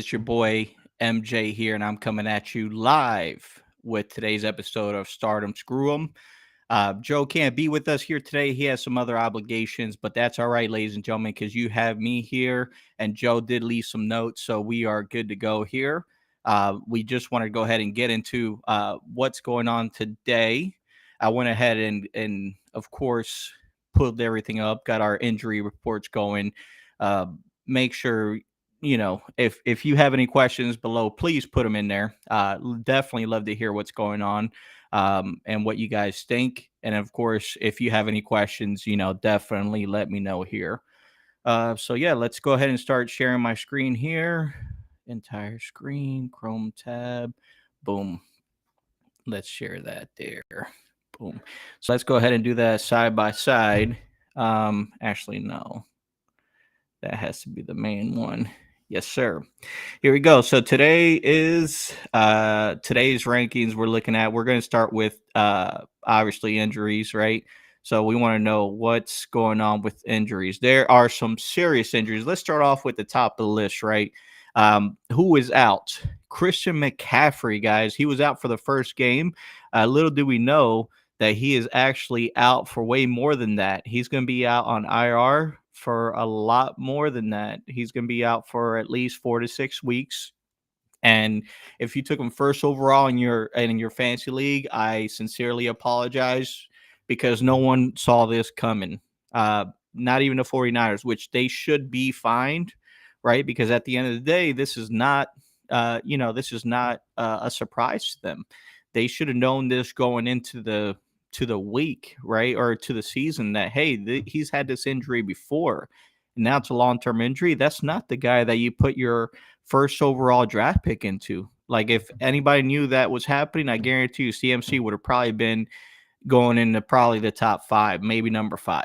It's your boy MJ here, and I'm coming at you live with today's episode of Stardom Screw 'em. Joe can't be with us here today. He has some other obligations, but that's all right, ladies and gentlemen, because you have me here, and Joe did leave some notes, so we are good to go here. We just want to go ahead and get into what's going on today. I went ahead and of course, pulled everything up, got our injury reports going. Uh, Make sure if you have any questions below, please put them in there. Definitely love to hear what's going on and what you guys think. And of course, if you have any questions, definitely let me know here. So yeah, let's go ahead and start sharing my screen here. Entire screen, Chrome tab, boom. Let's share that there. Boom. So let's go ahead and do that side by side. Actually, no. That has to be the main one. Yes, sir. Here we go. So today is today's rankings we're looking at. We're going to start with obviously injuries, right? So we want to know what's going on with injuries. There are some serious injuries. Let's start off with the top of the list, right? Who is out? Christian McCaffrey, guys. He was out for the first game. Little do we know that he is actually out for way more than that. He's going to be out on IR for a lot more than that. He's going to be out for at least 4 to 6 weeks. And if you took him first overall in your fantasy league, I sincerely apologize because no one saw this coming. Not even the 49ers, which they should be fined, right? Because at the end of the day, this is not a surprise to them. They should have known this going into the week, right, or to the season, that hey, he's had this injury before, and now it's a long-term injury. That's not the guy that you put your first overall draft pick into. Like, if anybody knew that was happening, I guarantee you CMC would have probably been going into probably the top 5, maybe number 5,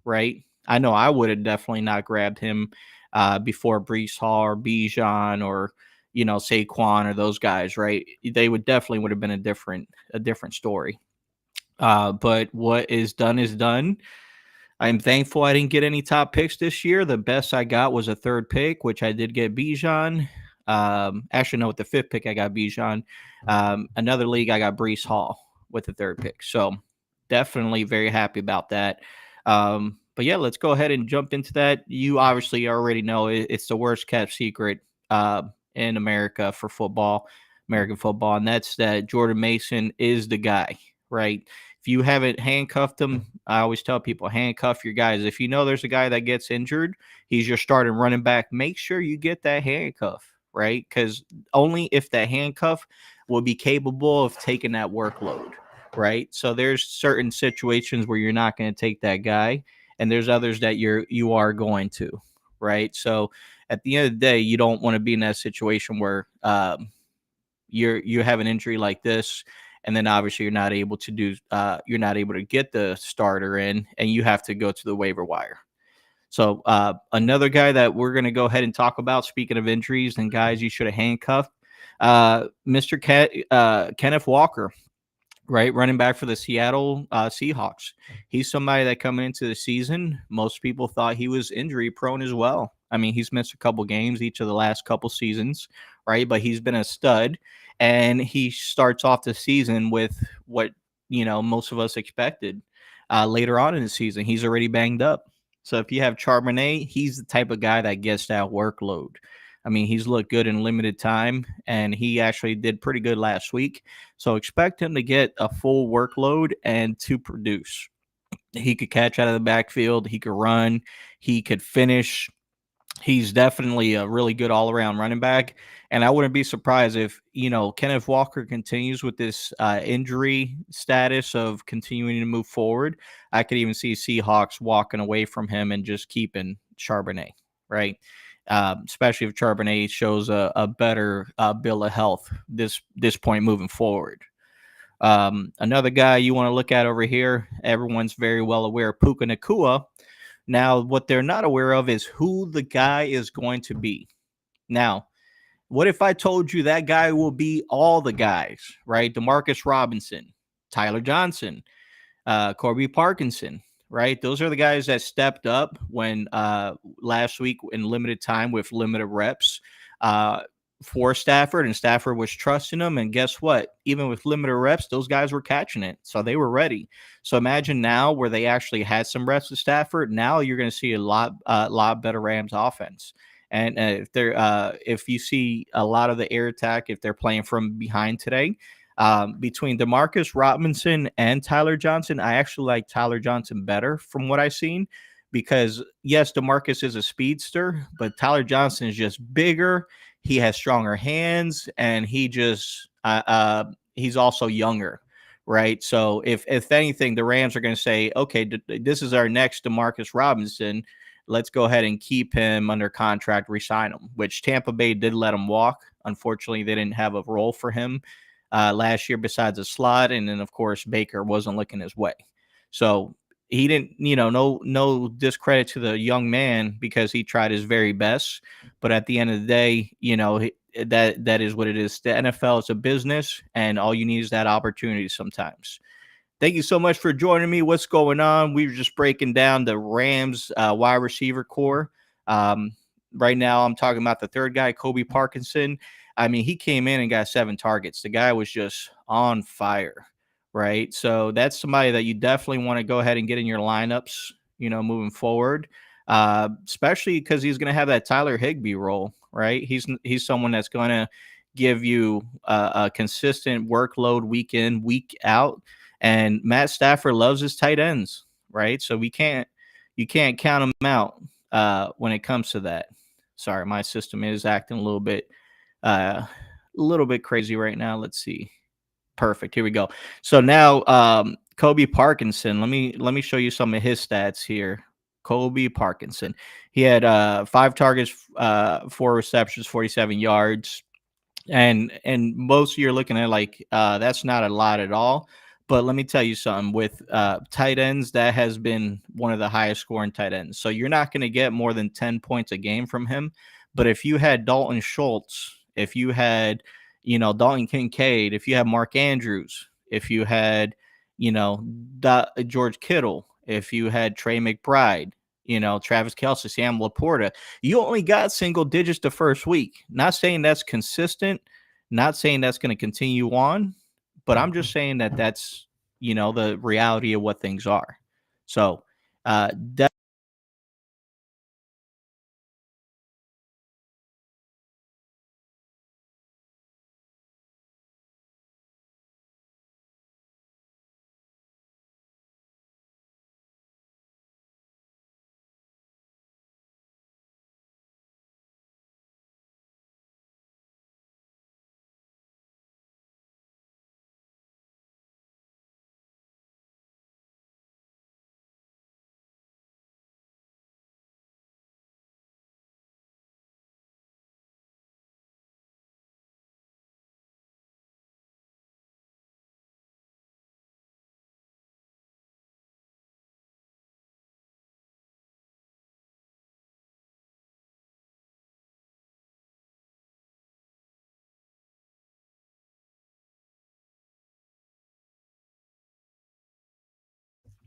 right? I know I would have definitely not grabbed him before Brees Hall or Bijan or Saquon or those guys, right? They would have been a different story. But what is done is done. I'm thankful I didn't get any top picks this year. The best I got was a third pick, which I did get Bijan. Actually, no, with the fifth pick, I got Bijan. Another league, I got Brees Hall with the third pick. So definitely very happy about that. But yeah, let's go ahead and jump into that. You obviously already know it's the worst kept secret in America for football, American football, and that's that Jordan Mason is the guy, right? If you haven't handcuffed him, I always tell people, handcuff your guys. If you know there's a guy that gets injured, he's your starting running back, make sure you get that handcuff, right? Because only if that handcuff will be capable of taking that workload, right? So there's certain situations where you're not going to take that guy, and there's others that you are going to, right? So at the end of the day, you don't want to be in that situation where you have an injury like this, and then obviously you're not able to get the starter in, and you have to go to the waiver wire. So another guy that we're going to go ahead and talk about, speaking of injuries and guys you should have handcuffed, Mr. Kenneth Walker, right, running back for the Seattle Seahawks. He's somebody that coming into the season, most people thought he was injury prone as well. I mean, he's missed a couple games each of the last couple seasons, right? But he's been a stud, and he starts off the season with what most of us expected. Later on in the season, he's already banged up. So if you have Charbonnet, he's the type of guy that gets that workload. I mean, he's looked good in limited time, and he actually did pretty good last week. So expect him to get a full workload and to produce. He could catch out of the backfield. He could run. He could finish. He's definitely a really good all-around running back, and I wouldn't be surprised if Kenneth Walker continues with this injury status of continuing to move forward. I could even see Seahawks walking away from him and just keeping Charbonnet, right? Especially if Charbonnet shows a better bill of health this point moving forward. Another guy you want to look at over here, everyone's very well aware, Puka Nacua. Now, what they're not aware of is who the guy is going to be. Now, what if I told you that guy will be all the guys, right? DeMarcus Robinson, Tyler Johnson, Corby Parkinson, right? Those are the guys that stepped up when last week in limited time with limited reps. for Stafford, and Stafford was trusting them. And guess what? Even with limited reps, those guys were catching it, so they were ready. So imagine now where they actually had some reps with Stafford. Now you're going to see a lot better Rams offense. And if you see a lot of the air attack, if they're playing from behind today, between Demarcus Robinson and Tyler Johnson, I actually like Tyler Johnson better from what I've seen, because yes, Demarcus is a speedster, but Tyler Johnson is just bigger. He has stronger hands, and he's also younger, right? So if anything, the Rams are going to say, okay, this is our next Demarcus Robinson. Let's go ahead and keep him under contract, resign him. Which Tampa Bay did let him walk. Unfortunately, they didn't have a role for him last year besides a slot, and then of course Baker wasn't looking his way. So he didn't, no discredit to the young man because he tried his very best. But at the end of the day, that is what it is. The NFL is a business, and all you need is that opportunity sometimes. Thank you so much for joining me. What's going on? We were just breaking down the Rams wide receiver core. Right now, I'm talking about the third guy, Kobe Parkinson. I mean, he came in and got 7 targets. The guy was just on fire, right? So that's somebody that you definitely want to go ahead and get in your lineups, moving forward, especially because he's going to have that Tyler Higbee role, right? He's someone that's going to give you a consistent workload week in, week out. And Matt Stafford loves his tight ends, right? So you can't count him out when it comes to that. Sorry, my system is acting a little bit crazy right now. Let's see. Perfect. Here we go. So now, Kobe Parkinson. Let me show you some of his stats here. Kobe Parkinson. He had 5 targets, 4 receptions, 47 yards. And most you're looking at like that's not a lot at all. But let me tell you something, with tight ends, that has been one of the highest scoring tight ends. So you're not going to get more than 10 points a game from him. But if you had Dalton Schultz, if you had, Dalton Kincaid, if you had Mark Andrews, if you had, George Kittle, if you had Trey McBride, Travis Kelce, Sam Laporta, you only got single digits the first week. Not saying that's consistent, not saying that's going to continue on, but I'm just saying that that's, the reality of what things are. So, that.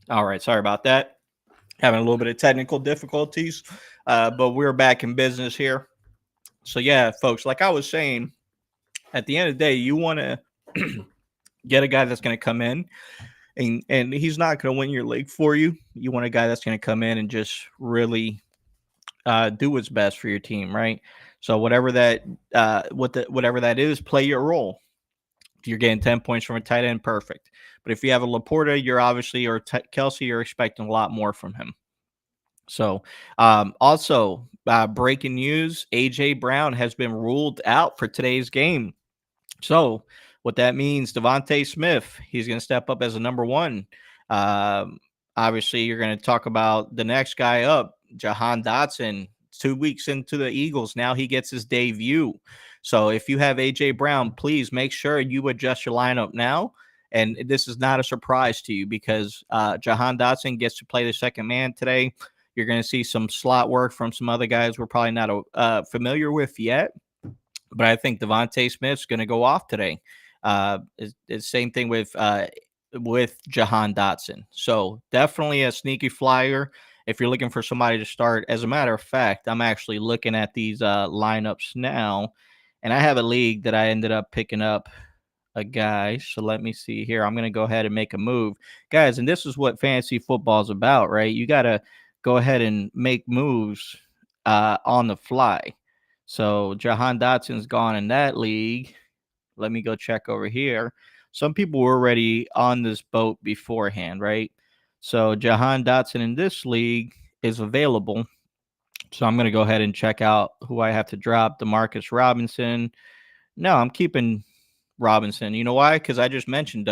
All right, sorry about that. Having a little bit of technical difficulties, but we're back in business here. So yeah, folks, like I was saying, at the end of the day, you want to get a guy that's going to come in, and he's not going to win your league for you. You want a guy that's going to come in and just really do what's best for your team, right? So whatever that whatever that is, play your role. If you're getting 10 points from a tight end, perfect. But if you have a Laporta, you're obviously, or Kelsey, you're expecting a lot more from him. So, also breaking news: AJ Brown has been ruled out for today's game. So, what that means, Devontae Smith, he's going to step up as a number 1. Um, Obviously, you're going to talk about the next guy up, Jahan Dotson. 2 weeks into the Eagles, now he gets his debut. So if you have AJ Brown, please make sure you adjust your lineup now. And this is not a surprise to you, because Jahan Dotson gets to play the second man today. You're going to see some slot work from some other guys we're probably not familiar with yet. But I think Devontae Smith's going to go off today. It's the same thing with Jahan Dotson. So definitely a sneaky flyer if you're looking for somebody to start. As a matter of fact, I'm actually looking at these lineups now, And I have a league that I ended up picking up a guy. So let me see here. I'm going to go ahead and make a move, guys. And this is what fantasy football is about, right? You got to go ahead and make moves on the fly. So Jahan Dotson's gone in that league. Let me go check over here. Some people were already on this boat beforehand, right? So Jahan Dotson in this league is available. So I'm going to go ahead and check out who I have to drop. Demarcus Robinson. No, I'm keeping Robinson. You know why? Because I just mentioned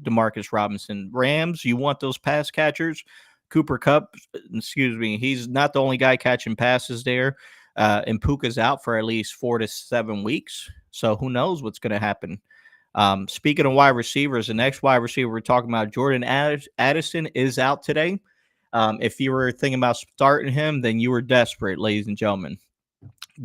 Demarcus Robinson. Rams, you want those pass catchers. Cooper Cup, excuse me, he's not the only guy catching passes there. And Puka's out for at least 4 to 7 weeks. So who knows what's going to happen. Speaking of wide receivers, the next wide receiver we're talking about, Jordan Addison, is out today. If you were thinking about starting him, then you were desperate, ladies and gentlemen.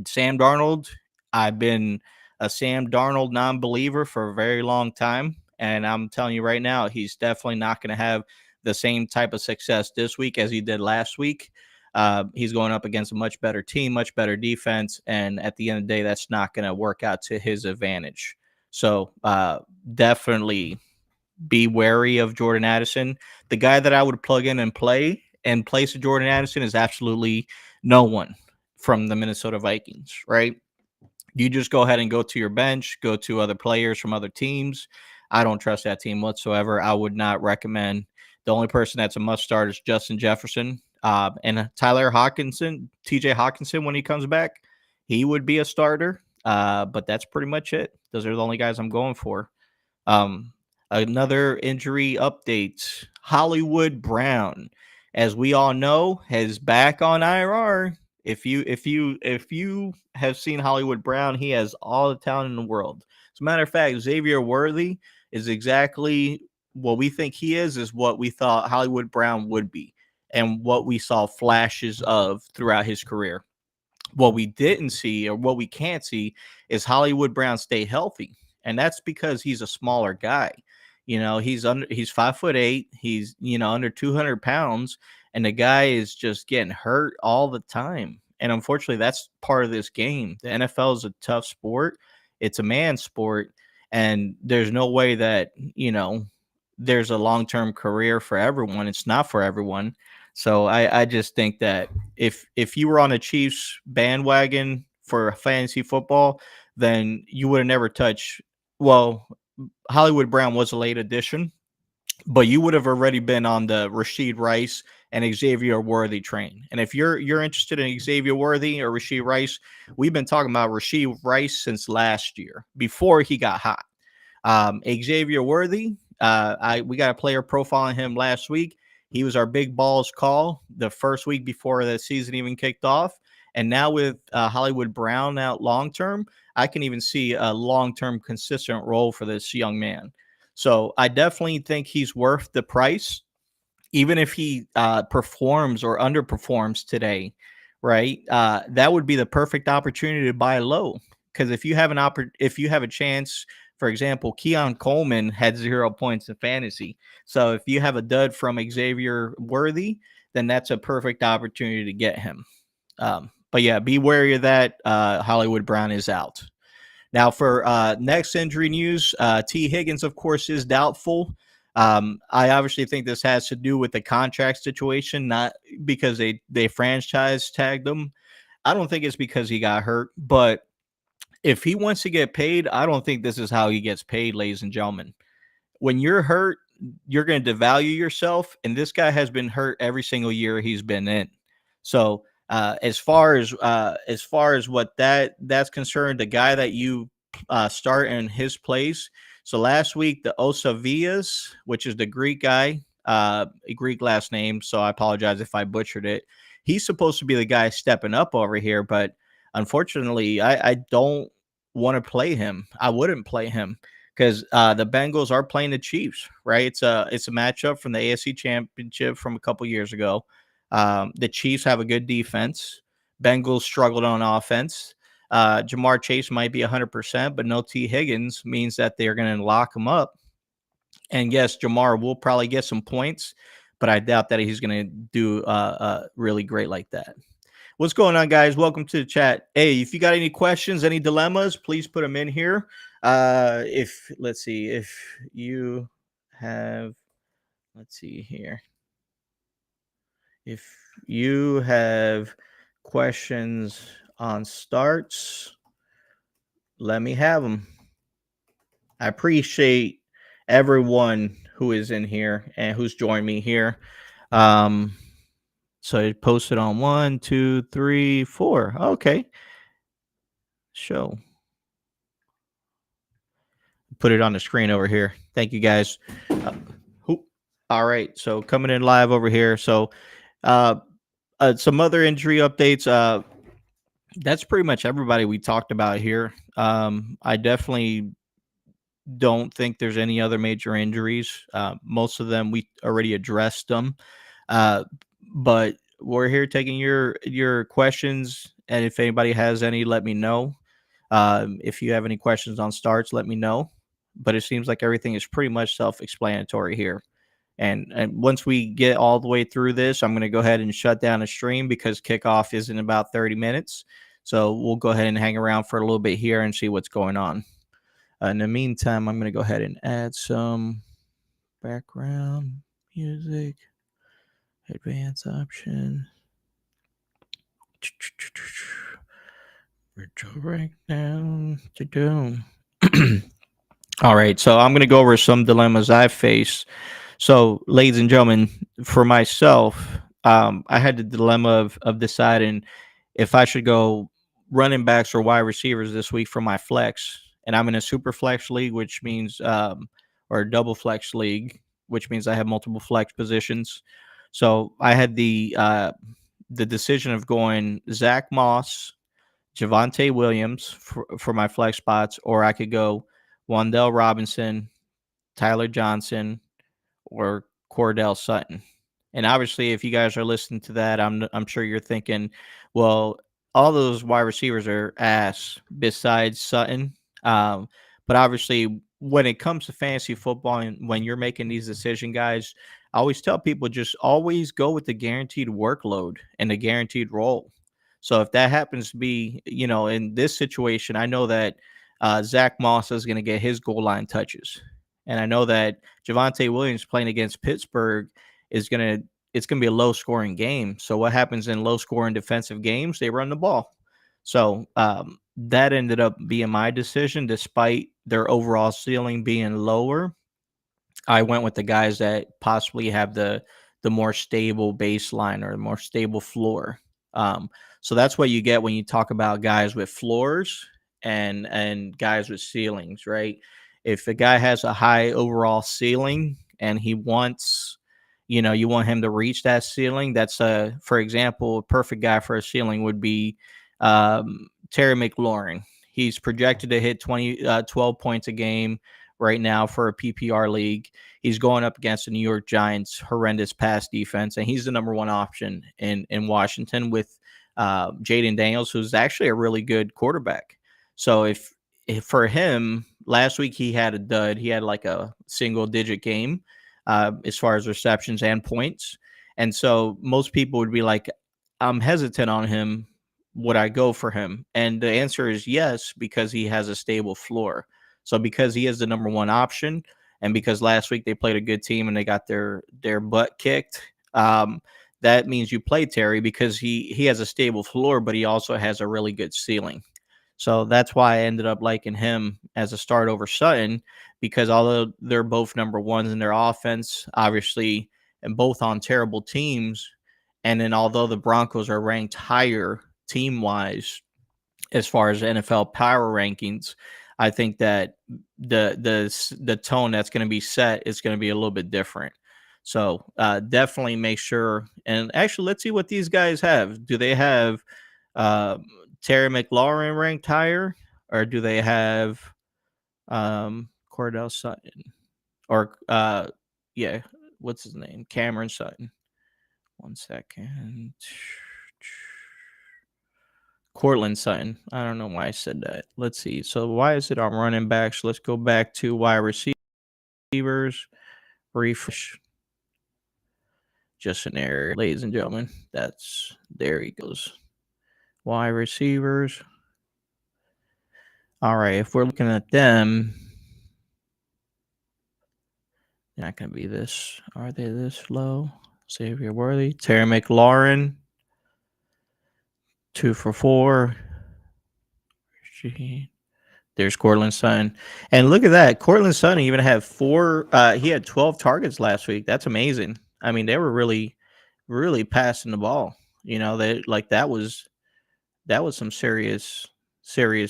Sam Darnold, I've been a Sam Darnold non-believer for a very long time, and I'm telling you right now, he's definitely not going to have the same type of success this week as he did last week. He's going up against a much better team, much better defense, and at the end of the day, that's not going to work out to his advantage. So definitely be wary of Jordan Addison. The guy that I would plug in and play in place of Jordan Addison is absolutely no one from the Minnesota Vikings, right? You just go ahead and go to your bench, go to other players from other teams. I don't trust that team whatsoever. I would not recommend. The only person that's a must start is Justin Jefferson and Tyler Hawkinson, TJ Hawkinson, when he comes back. He would be a starter, but that's pretty much it. Those are the only guys I'm going for. Um, Another injury update. Hollywood Brown, as we all know, is back on IR. If you have seen Hollywood Brown, he has all the talent in the world. As a matter of fact, Xavier Worthy is exactly what we think he is what we thought Hollywood Brown would be, and what we saw flashes of throughout his career. What we didn't see, or what we can't see, is Hollywood Brown stay healthy, and that's because he's a smaller guy. He's 5'8". He's under 200 pounds, and the guy is just getting hurt all the time. And unfortunately, that's part of this game. The NFL is a tough sport. It's a man sport, and there's no way that there's a long term career for everyone. It's not for everyone. So I just think that if you were on a Chiefs bandwagon for fantasy football, then you would have never touched. Well, Hollywood Brown was a late addition, but you would have already been on the Rashid Rice and Xavier Worthy train. And if you're interested in Xavier Worthy or Rashid Rice, we've been talking about Rashid Rice since last year before he got hot. Xavier Worthy, we got a player profiling him last week. He was our big balls call the first week before the season even kicked off. And now with Hollywood Brown out long term, I can even see a long term consistent role for this young man. So I definitely think he's worth the price, even if he performs or underperforms today, right? That would be the perfect opportunity to buy low. Because if you have if you have a chance, for example, Keon Coleman had 0 points in fantasy. So if you have a dud from Xavier Worthy, then that's a perfect opportunity to get him. But yeah, be wary of that. Hollywood Brown is out. Now, for next injury news, T. Higgins, of course, is doubtful. I obviously think this has to do with the contract situation, not because they franchise tagged him. I don't think it's because he got hurt, but if he wants to get paid, I don't think this is how he gets paid, ladies and gentlemen. When you're hurt, you're going to devalue yourself, and this guy has been hurt every single year he's been in. So as far as what that's concerned, the guy that you start in his place. So last week, the Osavias, which is the Greek guy, a Greek last name, so I apologize if I butchered it. He's supposed to be the guy stepping up over here, but unfortunately, I don't want to play him. I wouldn't play him because the Bengals are playing the Chiefs, right? It's a matchup from the AFC Championship from a couple years ago. The Chiefs have a good defense. Bengals struggled on offense. Jamar Chase might be 100%, but no T. Higgins means that they're going to lock him up. And yes, Jamar will probably get some points, but I doubt that he's going to do really great like that. What's going on, guys? Welcome to the chat. Hey, if you got any questions, any dilemmas, please put them in here. If let's see, if you have, let's see here, if you have questions on starts, let me have them. I appreciate everyone who is in here and who's joined me here. Um, so I posted on 1, 2, 3, 4. Okay, show. Put it on the screen over here. Thank you guys. Uh, all right, so coming in live over here. So, uh, some other injury updates. That's pretty much everybody we talked about here. I definitely don't think there's any other major injuries. Most of them we already addressed them. Uh, but we're here taking your questions, and if anybody has any, let me know. If you have any questions on starts, let me know. But it seems like everything is pretty much self-explanatory here. And once we get all the way through this, I'm going to go ahead and shut down the stream because kickoff is in about 30 minutes. So we'll go ahead and hang around for a little bit here and see what's going on. In the meantime, I'm going to go ahead and add some background music, advanced option. Virtual breakdown. All right, so I'm going to go over some dilemmas I've faced. So, ladies and gentlemen, for myself, I had the dilemma of deciding if I should go running backs or wide receivers this week for my flex. And I'm in a super flex league, which means, or a double flex league, which means I have multiple flex positions. So I had the decision of going Zach Moss, Javonte Williams for my flex spots, or I could go Wandell Robinson, Tyler Johnson, or Cordell Sutton. And obviously, if you guys are listening to that, I'm sure you're thinking, well, all those wide receivers are ass besides Sutton. Um, but obviously, when it comes to fantasy football and when you're making these decisions, guys, I always tell people just always go with the guaranteed workload and the guaranteed role. So if that happens to be, in this situation, I know that Zach Moss is going to get his goal line touches. And I know that Javonte Williams playing against Pittsburgh is it's gonna be a low scoring game. So what happens in low scoring defensive games? They run the ball. So that ended up being my decision, despite their overall ceiling being lower. I went with the guys that possibly have the more stable baseline or the more stable floor. So that's what you get when you talk about guys with floors and guys with ceilings, right? If a guy has a high overall ceiling and he wants, you want him to reach that ceiling. That's for example, a perfect guy for a ceiling would be Terry McLaurin. He's projected to hit 12 points a game right now for a PPR league. He's going up against the New York Giants' horrendous pass defense, and he's the number one option in Washington with Jaden Daniels, who's actually a really good quarterback. So if for him, last week he had a dud. He had like a single-digit game as far as receptions and points. And so most people would be like, I'm hesitant on him. Would I go for him? And the answer is yes, because he has a stable floor. So because he is the number one option, and because last week they played a good team and they got their butt kicked, that means you play Terry because he has a stable floor, but he also has a really good ceiling. So that's why I ended up liking him as a start over Sutton, because although they're both number ones in their offense, obviously, and both on terrible teams, and then although the Broncos are ranked higher team wise as far as NFL power rankings, I think that the tone that's going to be set is going to be a little bit different. So definitely make sure. And actually, let's see what these guys have. Do they have uh, Terry McLaurin ranked higher, or do they have Cordell Sutton, or yeah, what's his name, Cameron Sutton? 1 second. Cortland Sutton. I don't know why I said that. Let's see. So why is it on running backs? Let's go back to wide receivers. Refresh. Just an error, ladies and gentlemen. There he goes. Wide receivers. All right, if we're looking at them, they're not going to be this. Are they this low? Xavier Worthy, Terry McLaurin, 2 for 4. There's Cortland Sutton. And look at that. Cortland Sutton even had 4 he had 12 targets last week. That's amazing. I mean, they were really passing the ball. You know, they like that was some serious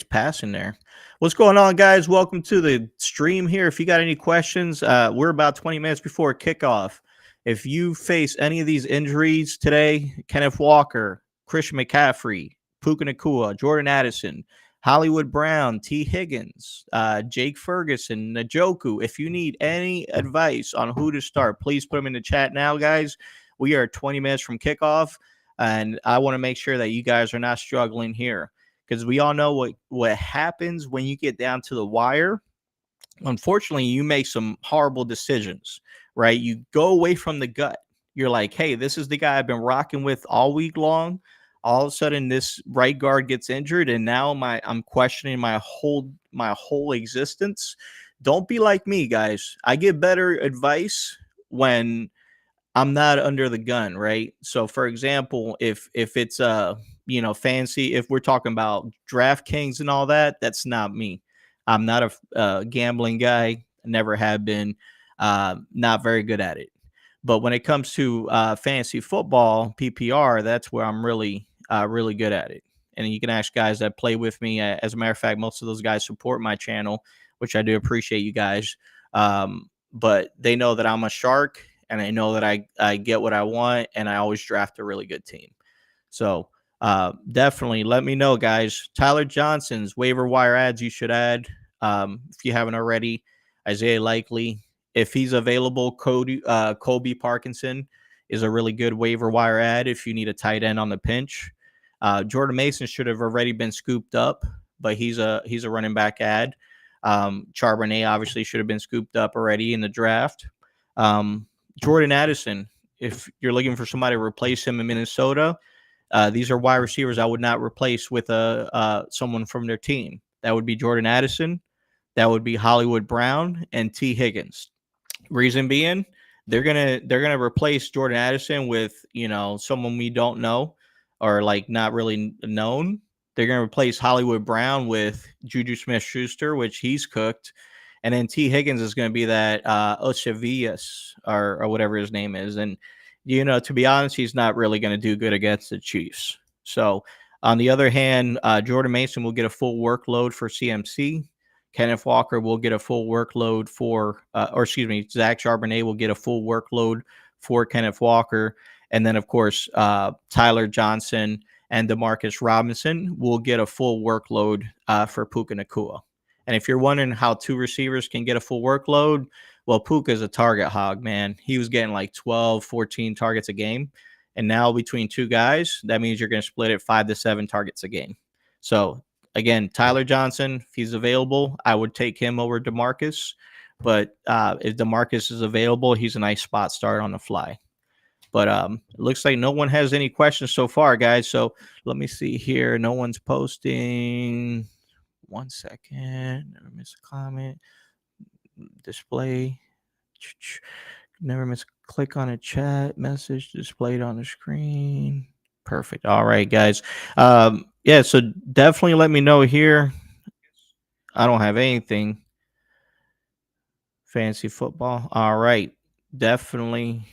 passing there. What's going on, guys? Welcome to the stream here. If you got any questions, we're about 20 minutes before kickoff. If you face any of these injuries today, Kenneth Walker, Christian McCaffrey, Puka Nacua, Jordan Addison, Hollywood Brown, T. Higgins, Jake Ferguson, Njoku. If you need any advice on who to start, please put them in the chat now, guys. We are 20 minutes from kickoff, and I want to make sure that you guys are not struggling here, because we all know what happens when you get down to the wire. Unfortunately, you make some horrible decisions, right? You go away from the gut. You're like, hey, this is the guy I've been rocking with all week long. All of a sudden, this right guard gets injured, and now I'm questioning my whole existence. Don't be like me, guys. I give better advice when I'm not under the gun, right? So, for example, if it's fancy, if we're talking about DraftKings and all that, that's not me. I'm not a gambling guy. Never have been. Not very good at it. But when it comes to fantasy football, PPR, that's where I'm really good at it. And you can ask guys that play with me. As a matter of fact, most of those guys support my channel, which I do appreciate you guys. But they know that I'm a shark, and I know that I get what I want, and I always draft a really good team. So definitely let me know, guys. Tyler Johnson's waiver wire ads you should add if you haven't already. Isaiah Likely, if he's available. Kobe Parkinson is a really good waiver wire ad if you need a tight end on the pinch. Jordan Mason should have already been scooped up, but he's a running back ad. Charbonnet obviously should have been scooped up already in the draft. Jordan Addison, if you're looking for somebody to replace him in Minnesota, these are wide receivers I would not replace with someone from their team. That would be Jordan Addison. That would be Hollywood Brown and T. Higgins. Reason being, they're gonna replace Jordan Addison with someone we don't know or like not really known. They're gonna replace Hollywood Brown with Juju Smith-Schuster, which he's cooked, and then T. Higgins is gonna be that Ochavias or whatever his name is, and to be honest, he's not really gonna do good against the Chiefs. So on the other hand, Jordan Mason will get a full workload for CMC. Kenneth Walker will get a full workload Zach Charbonnet will get a full workload for Kenneth Walker. And then, of course, Tyler Johnson and Demarcus Robinson will get a full workload for Puka Nacua. And if you're wondering how 2 receivers can get a full workload, well, Puka is a target hog, man. He was getting like 12, 14 targets a game. And now between 2 guys, that means you're going to split it 5 to 7 targets a game. So again, Tyler Johnson, if he's available, I would take him over DeMarcus. But if DeMarcus is available, he's a nice spot start on the fly. But it looks like no one has any questions so far, guys. So let me see here. No one's posting. 1 second. Never miss a comment. Display. Never miss a click on a chat message displayed on the screen. Perfect. All right, guys. Yeah, so definitely let me know here. I don't have anything. Fantasy football. All right. Definitely.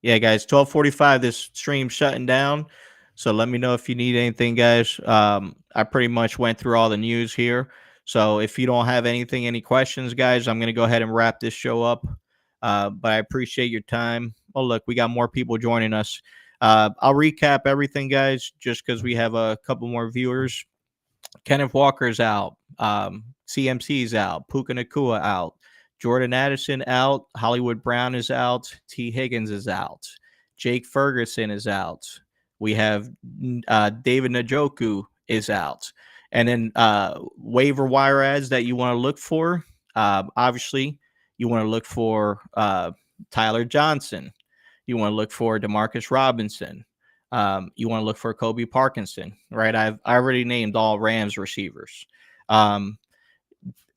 Yeah, guys, 12:45. This stream shutting down. So let me know if you need anything, guys. I pretty much went through all the news here. So if you don't have any questions, guys, I'm going to go ahead and wrap this show up. But I appreciate your time. Oh, look, we got more people joining us. I'll recap everything, guys, just because we have a couple more viewers. Kenneth Walker's out. CMC's out. Puka Nacua out. Jordan Addison out. Hollywood Brown is out. T. Higgins is out. Jake Ferguson is out. We have David Njoku is out. And then waiver wire ads that you want to look for. Obviously, you want to look for Tyler Johnson. You want to look for Demarcus Robinson. You want to look for Kobe Parkinson, right? I already named all Rams receivers. Um,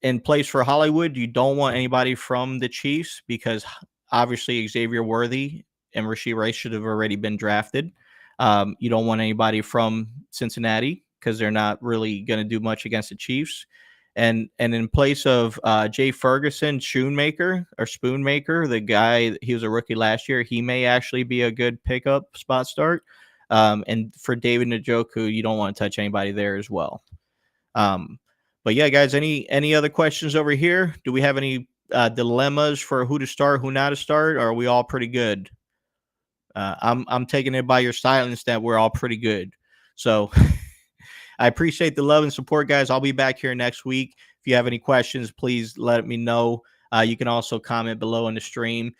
in place for Hollywood, you don't want anybody from the Chiefs because obviously Xavier Worthy and Rashee Rice should have already been drafted. You don't want anybody from Cincinnati because they're not really going to do much against the Chiefs. And in place of Jay Ferguson, Spoonmaker, the guy, he was a rookie last year. He may actually be a good pickup spot start. And for David Njoku, you don't want to touch anybody there as well. But yeah, guys, any other questions over here? Do we have any dilemmas for who to start, who not to start? Or are we all pretty good? I'm taking it by your silence that we're all pretty good. So I appreciate the love and support, guys. I'll be back here next week. If you have any questions, please let me know. You can also comment below in the stream.